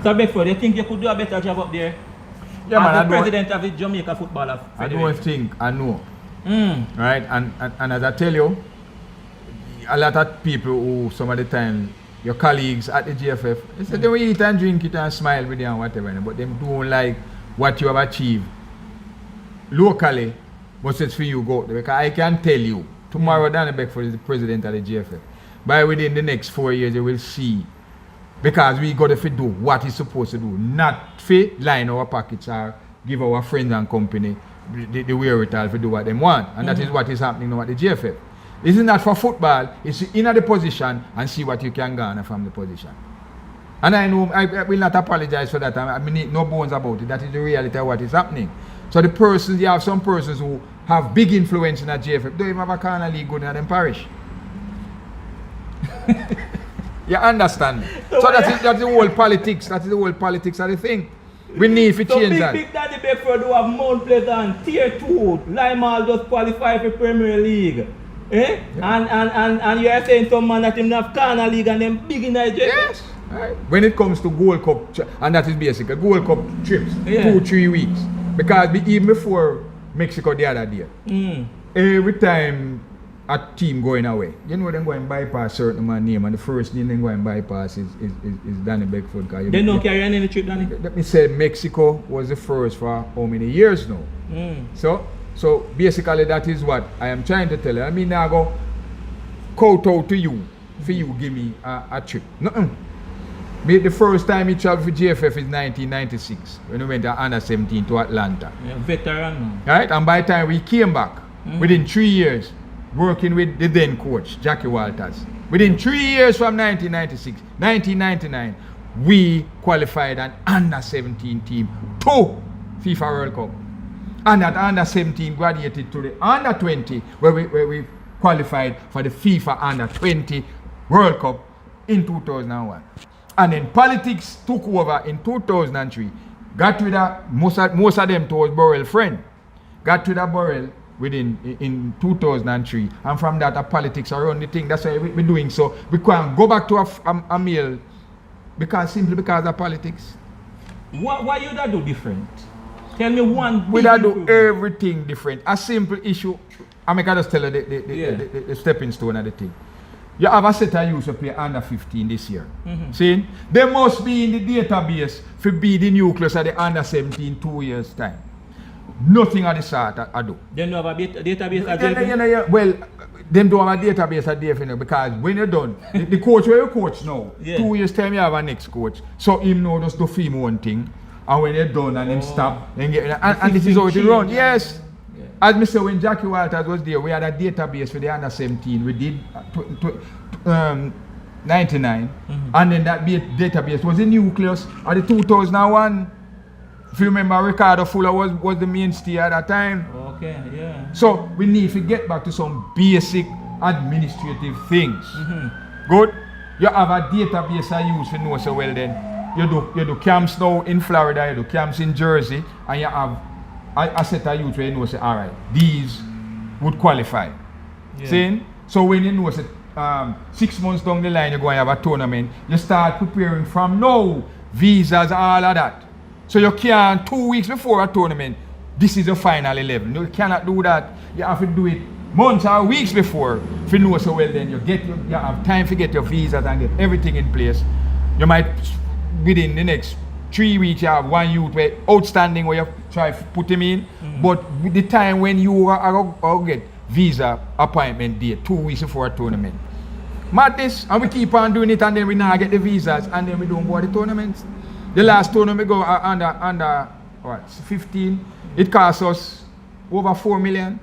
So Beckford, you think you could do a better job up there? Yeah, man, as the president of the Jamaica Football Federation. I know. Right? And as I tell you, a lot of people who some of the time, your colleagues at the JFF, they say they will eat and drink it and smile with you and whatever, but they don't like what you have achieved locally, but it's for you go there. Because I can tell you, tomorrow Danny Beckford is the president of the JFF. By within the next 4 years, you will see. Because we got to do what he's supposed to do, not to line our pockets or give our friends and company the wherewithal to do what they want. And that is what is happening now at the JFF. This is not for football, it's in the position and see what you can garner from the position. And I know, I will not apologize for that, I mean no bones about it, that is the reality of what is happening. So the persons, you have some persons who have big influence in the JFF, don't even have a corner league good in them parish. You understand? So that's the whole politics. That is the whole politics of the thing. We need to change that. Big Daddy Beckford do have Mount Pleasant, Tier 2, Limal just qualify for Premier League. Eh? Yeah. And you are saying some man that him have corner league and them big in Nigeria. Yes. Right. When it comes to Gold Cup, and that is basically Gold Cup trips, 2-3 weeks. Because even before Mexico the other day, every time a team going away, you know them going bypass certain man name, and the first name they going bypass is Danny Beckford. They don't carry any trip, Danny? Let me say Mexico was the first for how many years now? So basically that is what I am trying to tell you. I mean I go kowtow to you for you give me a trip. The first time he traveled for JFF is 1996 when we went to under 17 to Atlanta. Yeah, veteran. Right? And by the time we came back, within 3 years, working with the then coach, Jackie Walters. Within 3 years from 1996, 1999, we qualified an under 17 team to FIFA World Cup. And that under 17 graduated to the under 20, where we qualified for the FIFA under 20 World Cup in 2001. And then politics took over in 2003. Got rid of most of them towards Burrell friend. Got rid of Burrell in 2003, and from that politics around the thing. That's why we're doing so. We can't go back to a meal simply because of politics. Why you that do different? Tell me one. We that do everything different. A simple issue. I can just tell you the stepping stone of the thing. You have a set of youth to play under 15 this year. See? They must be in the database to be the nucleus of the under 17 2 years time. Nothing of the sort I do. They don't have a database at JFF? Well, them don't have a database at JFF because when you're done, the coach where you coach now, 2 years time you have a next coach. So him now just do film one thing, and when you're done and him stop, and this is how it runs. Yes. As I said, when Jackie Walters was there, we had a database for the under 17. We did 99, and then that database was the nucleus of the 2001. If you remember, Ricardo Fuller was the mainstay at that time. Okay, yeah. So we need to get back to some basic administrative things. Good? You have a database I use to know so well then. You do camps now in Florida, you do camps in Jersey, and you have a set of youth where you know say, alright, these would qualify. See? So when you know say 6 months down the line you're going to have a tournament, you start preparing from now, visas, all of that. So you can't 2 weeks before a tournament, this is your final 11. You cannot do that. You have to do it months or weeks before. If you know so well then you have time to get your visas and get everything in place. You might within the next 3 weeks you have one youth where outstanding where you try to put him in. But with the time when you are get visa appointment date 2 weeks before a tournament. Madness, and we keep on doing it and then we now get the visas and then we don't go to the tournaments. The last tournament we go under what, 15, it cost us over 4 million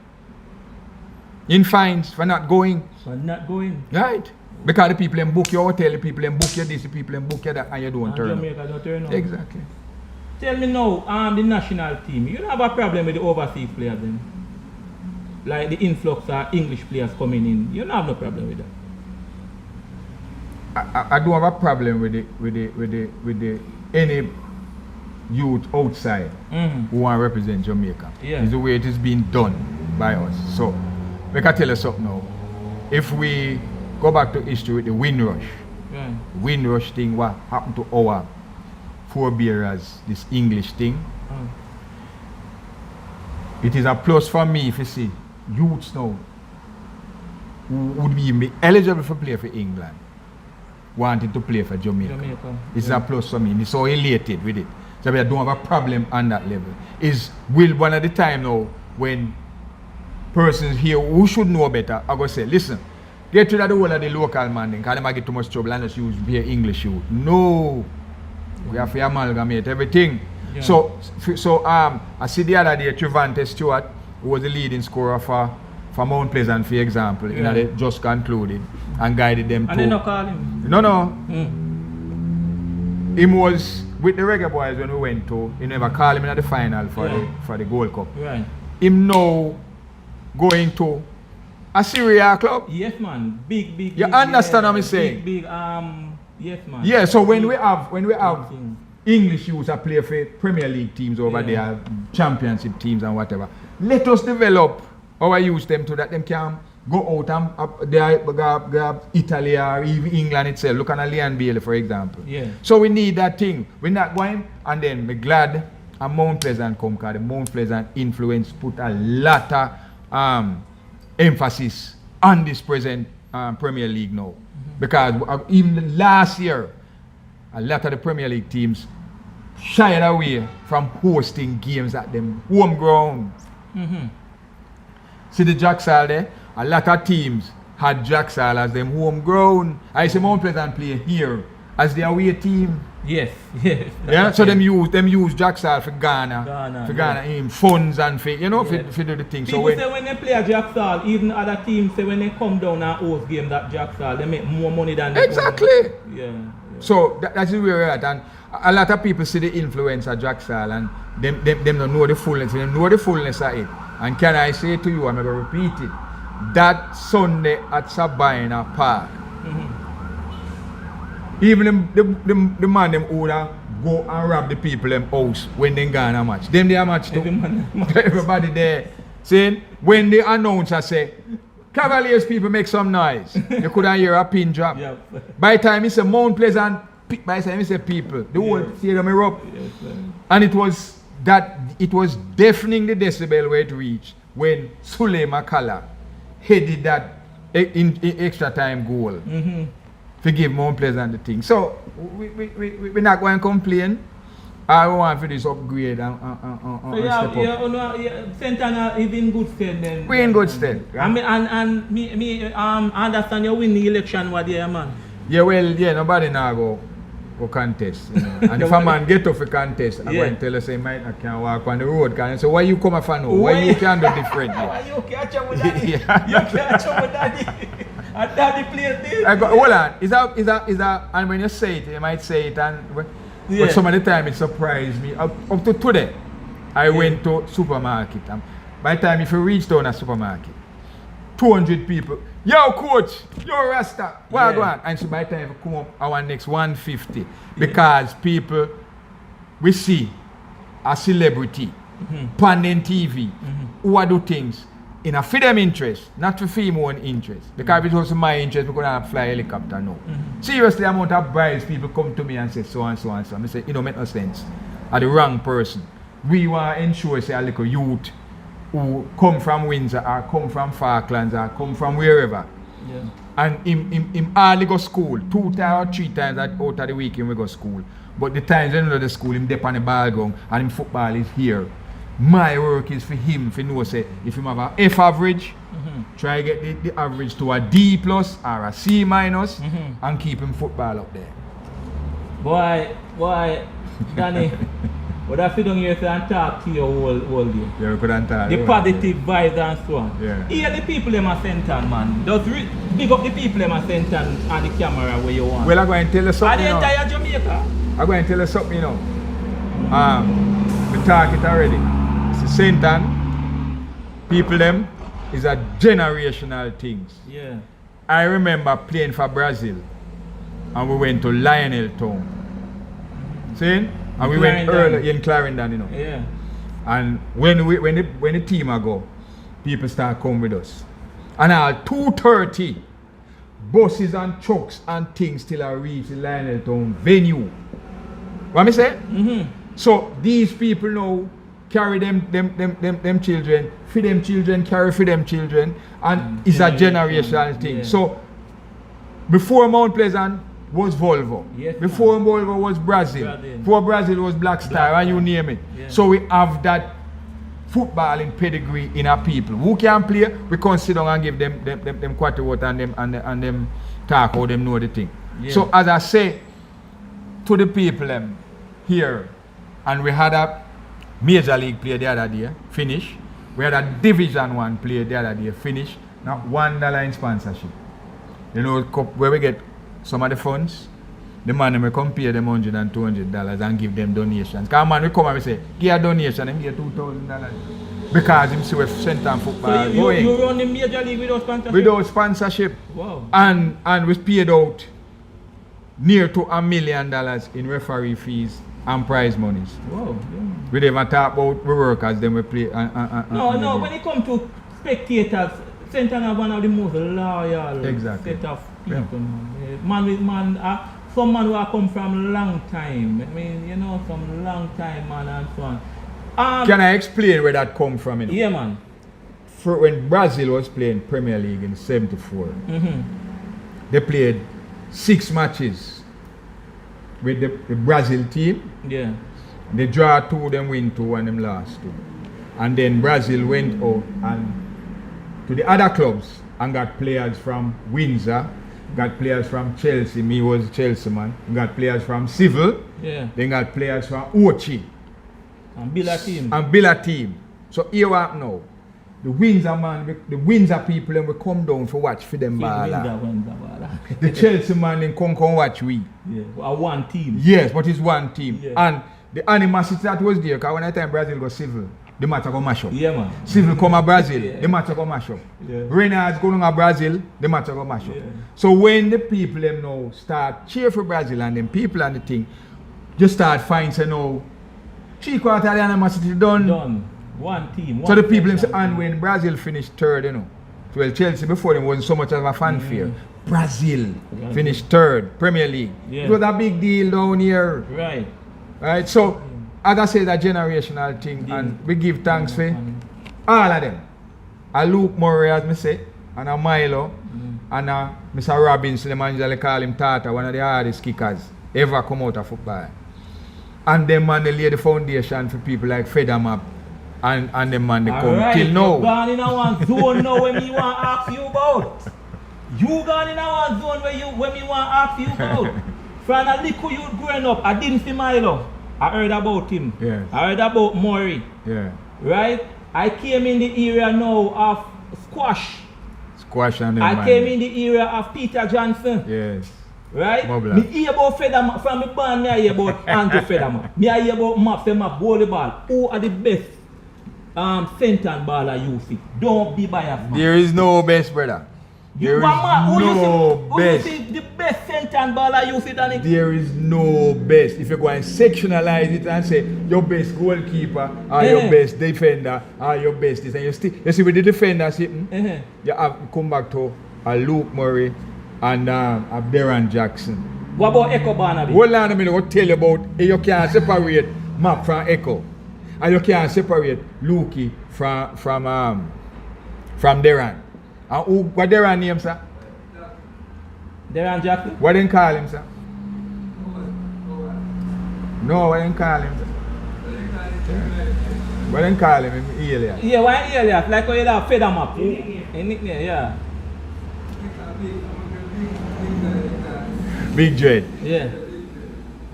in fines for not going. For not going? Right. Because the people in book your hotel, the people in book your this, the people in book your that, and you don't turn up. Jamaica don't turn up. Exactly. Tell me now, the national team, you don't have a problem with the overseas players then? Like the influx of English players coming in, you don't have no problem with that? I don't have a problem with any youth outside who want to represent Jamaica. It's the way it is being done by us. So, I can tell you something now. If we go back to history with the Windrush, Windrush thing, what happened to our forebearers this English thing. It is a plus for me if you see youths now who would be eligible for play for England wanting to play for Jamaica. It's a plus for me. And it's so elated with it. So I don't have a problem on that level. Is will one at the time now when persons here who should know better are going to say, listen, get rid of the whole of the local man because they might get too much trouble unless you be an English youth. No. We have to amalgamate everything. Yeah. So I see the other day Trevante Stewart, who was the leading scorer for Mount Pleasant, for example, they just concluded and guided them to. And they not call him? No. Him was with the Reggae Boys when we went to. He never called him in the final for the Gold Cup. Right. Him now going to a Syria club. Yes, man. Big. You understand what I'm saying? Big. Yes, man. Yeah. So when we have English youths that play for Premier League teams over there, championship teams and whatever, let us develop our youth them to that them can go out and they have Italy or even England itself. Look at Leon Bailey, for example. Yeah. So we need that thing. We're not going, and then we're glad and Mount Pleasant come because the Mount Pleasant influence put a lot of emphasis on this present Premier League now. Because even last year, a lot of the Premier League teams shied away from hosting games at them home ground. See the Jacksal there? A lot of teams had Jacksal as them home ground. I say Mount Pleasant play here as their away team. Yes. Yeah, so them use Jacksal for Ghana, funds and for for do the thing. People say when they play a Jacksal, even other teams say when they come down and host game that Jacksal, they make more money than exactly. Yeah. So that's where we're at, and a lot of people see the influence of Jacksal and them don't know the fullness. They know the fullness of it. And can I say to you, I'm going to repeat it, that Sunday at Sabina Park, even the man them older go and rob the people them house when they go on a match. Them they a match too. Everybody there. Saying when they announce, I say, Cavaliers people make some noise. You couldn't hear a pin drop. Yep. By the time it's a Mount Pleasant, by the time it's a people, the whole stadium erupt. Yes, and it was deafening the decibel where it reached when Sule Makala headed that in extra time goal. To give Mount Pleasant the thing. So we're not going to complain. I want for this upgrade and step up. Santana is in good stead then. We're in good stead. I mean, and I understand you win the election what there, man. Yeah, well, nobody now go contest. And if a man get off a contest, I'm going to tell us he might not can walk on the road. So why you come for now? Why you can do differently? Why you catch up with daddy? You catch up with daddy. And daddy plays this. Hold on. Is that and when you say it, you might say it but some of the time it surprised me. Up to today, I went to supermarket. By the time if you reach down a supermarket, 200 people, yo coach, yo Rasta, what go on? And so by the time you come up our next 150, because people we see a celebrity, panding TV, who are do things in a for them interest, not for female interest. Because if it was my interest, we couldn't fly a helicopter, no. Seriously, the amount of bribes people come to me and say so and so and so. I say, make no sense. Are the wrong person. We want to ensure, say, a little youth who come from Windsor or come from Falklands or come from wherever. Yeah. And him hardly go school. 2 times or 3 times out of the weekend we go school. But the times when we go to school, him dip on the ball ground and him football is here. My work is for him to know, say, if him have a F average, try to get the average to a D plus or a C minus and keep him football up there. Boy, Danny, what I sit down here and talk to you all day. Yeah, we couldn't talk. The positive vibes and so on. Yeah. Here the people them are sent on, man. Just big up the people them are sent on the camera where you want. Well, I'm going to tell you something. And the entire Jamaica. I'm going to tell you something, we talk it already. St. Ann, people them is a generational things. Yeah. I remember playing for Brazil and we went to Lionel Town. See? And we went early in Clarendon, Yeah. And when the team go, people start coming with us. And at 2:30, buses and trucks and things till I reach the Lionel Town venue. What me say? Mm-hmm. So these people now carry them children, for them children, carry for them children, and it's a generational thing. Yeah. So before Mount Pleasant was Volvo, Yes, before Volvo was Brazil, before Brazil was Black Star, and you name it. Yeah. So we have that footballing pedigree in our people. Who can play, we can sit down and give them quarter water and them talk how them know the thing. Yeah. So as I say to the people here, and we had a major league player the other day, finish. We had a Division 1 player the other day, finish. Not $1 in sponsorship. You know where we get some of the funds? The man will come pay them $100 and $200 and give them donations. Because man, we come and we say, give a donation and give $2,000. Because him see we center football So going. you run the major league without sponsorship? Without sponsorship. Wow. And we paid out near to $1 million in referee fees and prize monies. Wow. Yeah. We never talk about the workers, then we play. No, when it comes to spectators, Central are one of the most loyal set of people. Yeah. Some man who have come from long time. I mean, you know, some long time man and so on. Can I explain where that come from? You know? Yeah, man. When Brazil was playing Premier League in '74, they played 6 matches with the Brazil team. Yeah. They draw 2, them win 2, and them lost 2. And then Brazil went out and to the other clubs and got players from Windsor, got players from Chelsea. Me was a Chelsea man. Got players from Civil. Yeah. Then got players from Ochi. And BALLER.PT. And BALLER.PT. So here we are now. The Windsor man, the Windsor people, and we come down for watch for them baller. The Chelsea man, then come watch we. Yeah. One team. Yes, but it's one team. Yeah. And the animosity that was there, because when that time Brazil go Civil, the match go mash up. Yeah, man. Civil come to Brazil, Yeah. the match go mash up. Yeah. Reynolds go to Brazil, the match go mash up. Yeah. So when the people them now start cheer for Brazil and them people and the thing, just start finding say now 3/4 of the animosity done. Done. One team. So the people them say, and when Brazil finished 3rd, you know, well Chelsea before them wasn't so much of a fanfare. Brazil finished 3rd, Premier League. Yeah. It was a big deal down here. Right. Right, so as I say, that generational thing, and we give thanks for all of them. A Luke Murray, as I say, and a Milo, and a Mr. Robbins, the man usually call him Tata, one of the hardest kickers ever come out of football. And them man they lay the foundation for people like Federmap, and them man they come till now. You gone in a one zone now when me want to ask you about. You gone in a one zone when me want to ask you about. From a little youth growing up, I didn't see Milo. I heard about him. Yes. I heard about Murray. Yeah. Right? I came in the area now of squash. Squash and them I man. came in the area of Peter Johnson. Yes. Right? Mobler. Me hear about Federmap from me band, me I hear about Andrew Federmap. Me I hear about Map volleyball. Who are the best center and baller you see? Don't be biased, man. There is no best, brother. There is no best. Who you see the best center and baller you see, Danny? There is no best. If you go and sectionalize it and say your best goalkeeper or your best defender or your best this, and you see with the defender sitting, you have to come back to a Luke Murray and a Darren Jackson. What about Echo Barnaby? Hold on a minute, I'll tell you about you can't separate Map from Echo. And you can't separate Lukey from Darren. And what Darren name, sir? Darren Jackson? What they call him, sir? No, what they call him, sir? What they call him? Elias. Yeah, why Elias? Like how you have Federmap. In nickname, yeah. Big Dread. Yeah.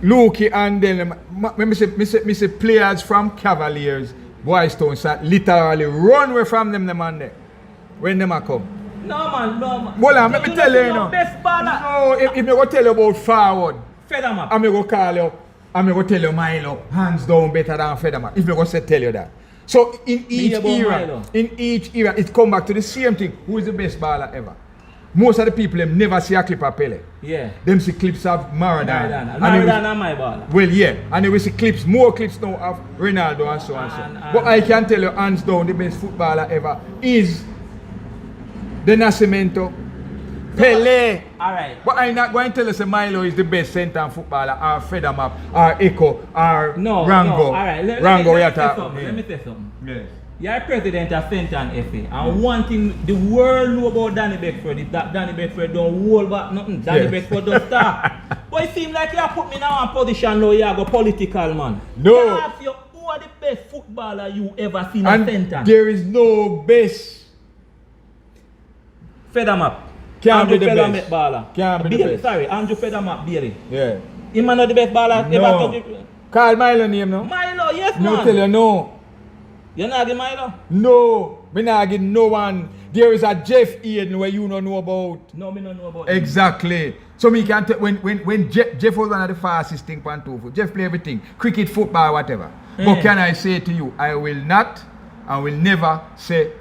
Lukey and then me say players from Cavaliers, Boys Town, literally run away from them man there. When them a come. No man. Hold on, let me tell you now. Best baller. No, if me go tell you about forward, Federmap. I'm go call you, I'm go tell you Milo, hands down better than Federmap. If me go say tell you that. So in each era, it come back to the same thing. Who is the best baller ever? Most of the people them never see a clip of Pele. Yeah. Them see clips of Maradona. Maradona my baller. Well, yeah, and then we see more clips now of Ronaldo and so and so. But I can tell you, hands down, the best footballer ever is the Nascimento, Pele, Alright. But I'm not going to tell us that Milo is the best centre footballer, or Fedamap, or Echo, or Rango. Alright, let me say something. Yes. You're president of Centre and FA, and one thing the world know about Danny Beckford is that Danny Beckford don't hold back nothing. Danny Beckford don't start. But it seems like you put me now in position now, you go political, man. No. Can I ask you, who are the best footballer you ever seen in Centre? There is no best. Fedamap. Can't be the Fedamap best. baller. Can't be the best. Sorry, Andrew Fedamap Bailey. Yeah. He man not the best baller ever. Call Milo name now. Milo, yes, man. No, tell you no. You're not getting Milo? No, me not get no one. There is a Jeff Eden where you don't know about. No, me don't know about. Exactly. So me can tell when Jeff was one of the fastest thing pan 2 foot. Jeff play everything, cricket, football, whatever. But can I say to you, I will not, I will never say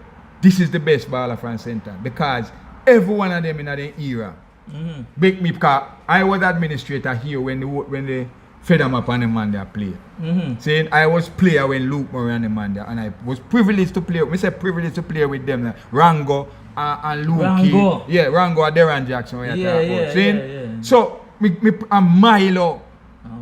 this is the best baller from Centre, because every one of them in their era. Make me, because I was administrator here when the Fedamap and the man there play. Saying I was player when Luke Murray and the man there, and I was privileged to play. Me say privileged to play with them. Rango and Luke. Rango. Yeah, Rango and Darren Jackson. Yeah. So I'm Milo,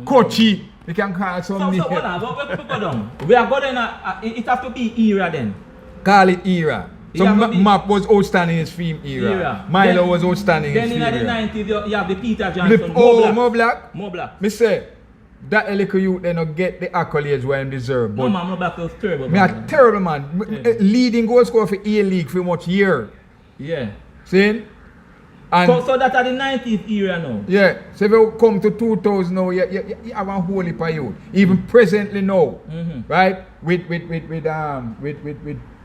Kochi. You can call some name. So hold on, go down. We are going it have to be era then. Call it era. So Map was outstanding in his film era. Milo was outstanding in his film era. Then in the 90s you have the Peter Johnson. More black. More black. Me say, that little youth they not get the accolades where he deserve. No man, More black was terrible. Me a terrible man. Leading goal scorer for A-League for much year. Yeah. See? And so that are the 90s era now. Yeah. So if you come to 2000 now, you have a whole heap of youth. Even presently now, right? With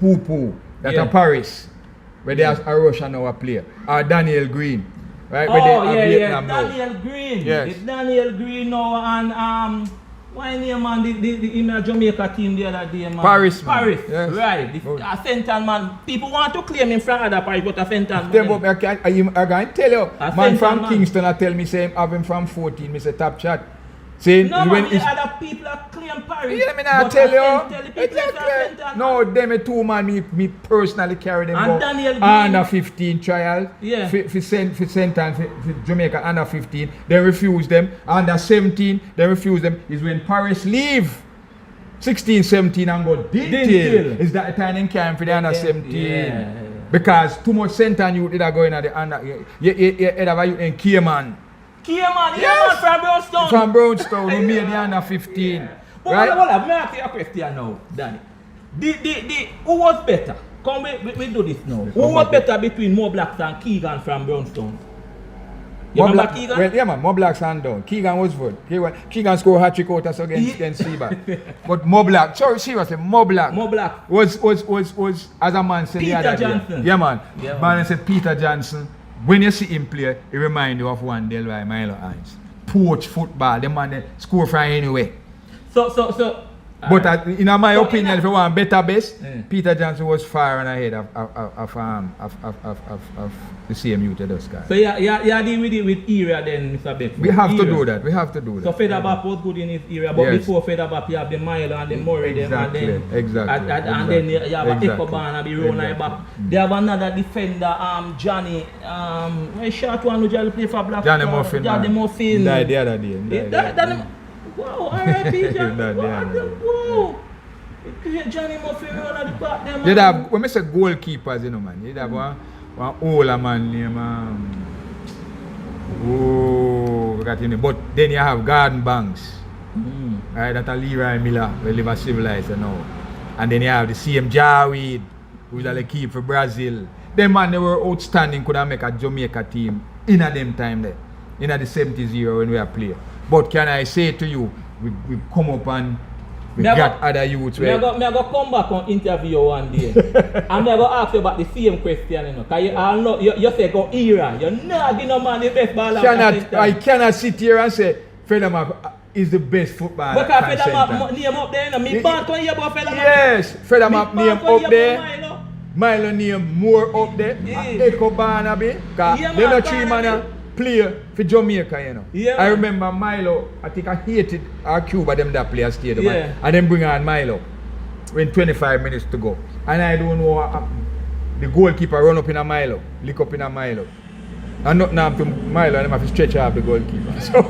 Poo Poo. That are Paris, where there's a Russian now a player, or Daniel Green, right? Daniel Green. Yes. It's Daniel Green now and why name man the Jamaica team the other day, man. Paris. Yes. Right. A Centre man. People want to claim him from other Paris, but a Centre man. I can tell you, man from Kingston I tell me say him have him from 14, me say top chat. See, no, when other people are claim Paris. Yeah, me not tell you. Exactly. No, them two man, me personally carry them and Daniel Green. Under 15 trial. Yeah. For Centre and for Jamaica under 15. They refuse them. Under 17, they refuse them. Is when Paris leave. 16, 17 and go detail. Is that the time they came for the under 17. Yeah. Because too much Centre and youth are going at the under. You have a youth in Cayman. Yes. From Brownstone. From Brownstone, who made the under 15. But right? Hold on, let me ask you a question now, Danny. Who was better? Come we do this now. Who was better between Mo Blacks and Keegan from Brownstone? You remember Keegan? Well, yeah man, Mo Blacks and down. Keegan was good. Keegan scored hat-trick out us against Seaback. But Mo Black, sorry, seriously, Mo Black was as a man said the other day. Johnson. Yeah man. Man said Peter Johnson. When you see him play, it reminds you of one Delroy Milo Hines. Poach football, the man score from anyway. But in my opinion, if you want better best, Peter Johnson was far and ahead of the same youth those guys. So you deal with it with era then, Mr. Beckford. We have to do that. So Fedamap was good in his era, but before Fedamap you have the Milo and the Murray exactly. And then you have Ecoban and the Rona back. They have another defender, Johnny, a short one who just play for Black. Johnny Muffin. Died the other day. Wow, R.I.P. Johnny. Wow. Johnny Muffin on the back there, man. You'd have, when I say goalkeepers, you know, man, you'd have one older man named, but then you have Garden Banks, right, that are Leroy Miller, we live a civilized, you know. And then you have the CM Jaweed, who's a keeper for Brazil. Them man, they were outstanding, could have make a Jamaica team in a them time there, in the 70s era when we are playing. But can I say to you, we come up and we got other youths. I'm going to come back and interview you one day. I'm going to ask you about the same question. You know, because you say go era. You're not giving no man the best baller. I cannot sit here and say Fedamap is the best footballer. Because Fedamap name up there. Me band to hear about Fedamap. Yes, Fedamap name up there. Milo name more up there. Echo Barnaby. Because they're not three man. Player for Jamaica, you know. Yeah, I remember Milo, I think I hated our Cuba, them that player stayed, man. And then bring on Milo when 25 minutes to go. And I don't know what happened. The goalkeeper run up in a Milo, lick up in a Milo. And nothing happened to Milo and them have to stretch out the goalkeeper. So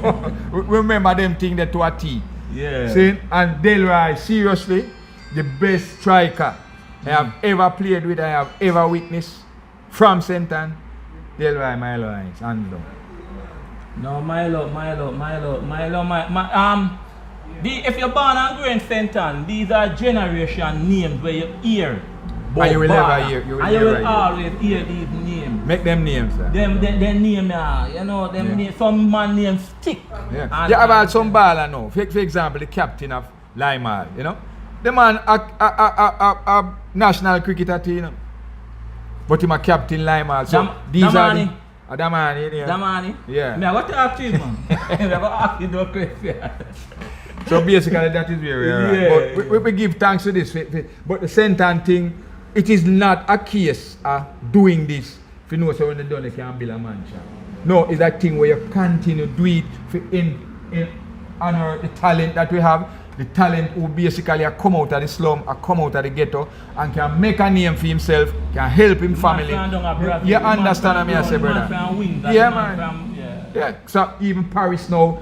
we remember them thing that to a T. Yeah. See? And Delroy, seriously, the best striker I have ever played with, I have ever witnessed from St. Ann. Delroy Milo Hines, hands down. No, if you're born and grown in St. Ann, these are generation names where you hear. And you will never hear. You will always hear these names. Make them names, sir. Them name, you know, them name, some man names stick. Yeah. You have had some baller now. For example, the captain of Lima, you know. The man a national cricketer team, you know. But him a captain Lima. So these Damani. are the Damani, yeah. Damani? Yeah. Me I got to ask you, man. I got to ask you no question. So basically that is where we are at. But we give thanks to this. But the St. Ann thing, it is not a case of doing this. If you know so when they done, they can build a mansion. No, it's a thing where you continue to do it in honor the talent that we have. The talent who basically come out of the slum, come out of the ghetto, and can make a name for himself, can help him family. You understand what I say, brother? Yeah, man. Yeah. So even Paris now,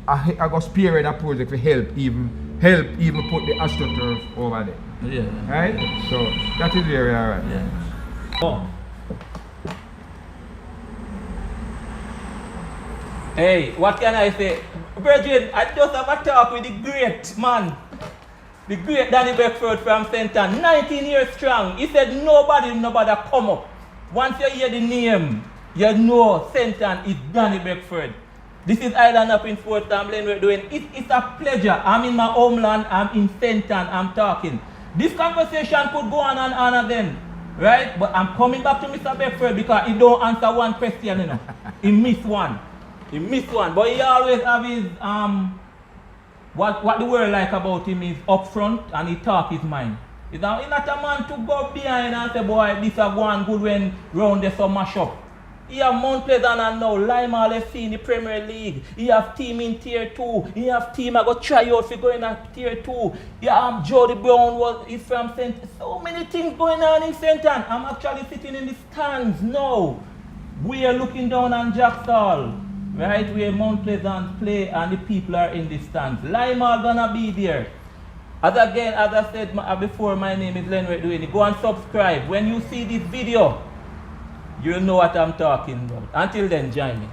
I got spearhead a project to help even put the AstroTurf over there. Yeah. Right? So that is where we are right. Yeah. Oh. Hey, what can I say? Brethren, I just have a talk with the great man. The great Danny Beckford from St. Ann, 19 years strong. He said nobody come up. Once you hear the name, you know St. Ann is Danny Beckford. This is Island Up in Sports Gambling we're doing. It's a pleasure. I'm in my homeland, I'm in St. Ann, I'm talking. This conversation could go on and on again, right? But I'm coming back to Mr. Beckford because he don't answer one question, you know. He missed one. He missed one. But he always have his, what the world like about him is upfront and he talk his mind. He's not a man to go behind and say, boy, this is going good when round the summer shop. He have Mount Pleasant and now Lima FC in the Premier League. He have team in Tier 2. He have team I got try out for going at Tier 2. Yeah, Jody Brown is from St. So many things going on in St. Ann. I'm actually sitting in the stands now. We are looking down on Jackstall, right, where Mount Pleasant play and the people are in the stands. Lima gonna be there. As I said before, my name is Lenwet Duini. Go and subscribe. When you see this video, you'll know what I'm talking about. Until then, join me.